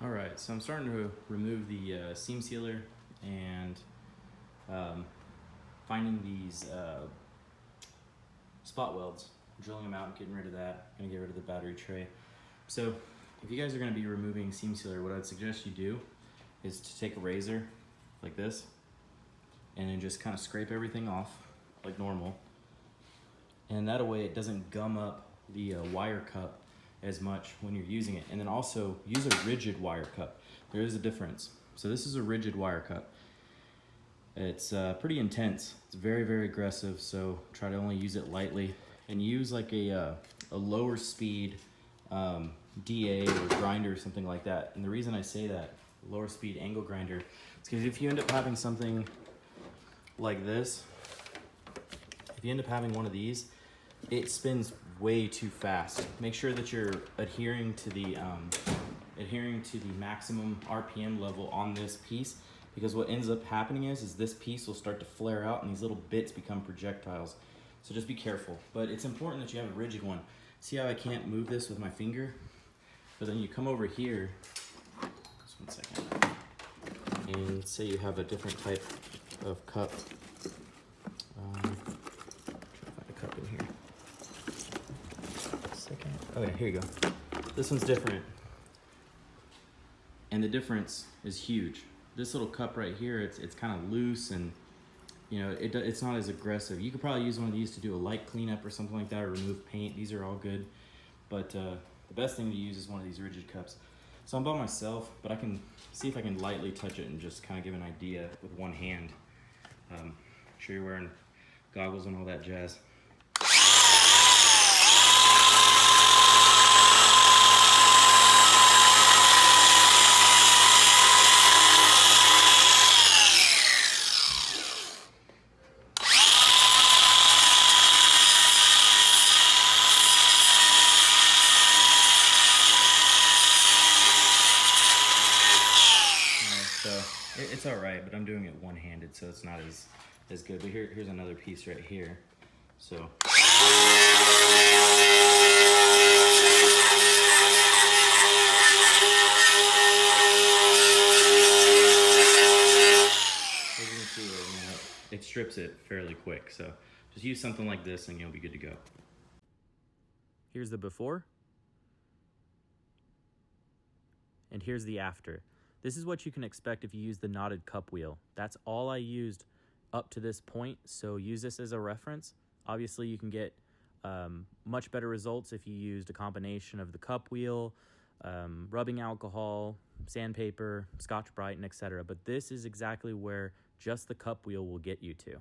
All right, so I'm starting to remove the seam sealer and finding these spot welds, drilling them out and getting rid of that. Gonna get rid of the battery tray. So if you guys are gonna be removing seam sealer, what I'd suggest you do is to take a razor like this and then just kind of scrape everything off like normal. And that way it doesn't gum up the wire cup as much when you're using it. And then also use a rigid wire cup. There is a difference. So this is a rigid wire cup. It's pretty intense. It's very, very aggressive. So try to only use it lightly and use like a lower speed DA or grinder or something like that. And the reason I say that, lower speed angle grinder, is because if you end up having something like this, if you end up having one of these, it spins way too fast. Make sure that you're adhering to the maximum RPM level on this piece, because what ends up happening is this piece will start to flare out and these little bits become projectiles. So just be careful. But it's important that you have a rigid one. See how I can't move this with my finger? But then you come over here, just 1 second, and say you have a different type of cup. Try to find a cup in here. Second. Okay, here you go. This one's different. And the difference is huge. This little cup right here, it's kind of loose and it's not as aggressive. You could probably use one of these to do a light cleanup or something like that, or remove paint. These are all good. But the best thing to use is one of these rigid cups. So I'm by myself, but I can see if I can lightly touch it and just kind of give an idea with one hand. Sure you're wearing goggles and all that jazz. So it's all right, but I'm doing it one-handed, so it's not as good. But here's another piece right here. So as you can see, it strips it fairly quick. So just use something like this and you'll be good to go. Here's the before, and here's the after. This is what you can expect if you use the knotted cup wheel. That's all I used up to this point, so use this as a reference. Obviously, you can get much better results if you used a combination of the cup wheel, rubbing alcohol, sandpaper, Scotch-Brite, and etc. But this is exactly where just the cup wheel will get you to.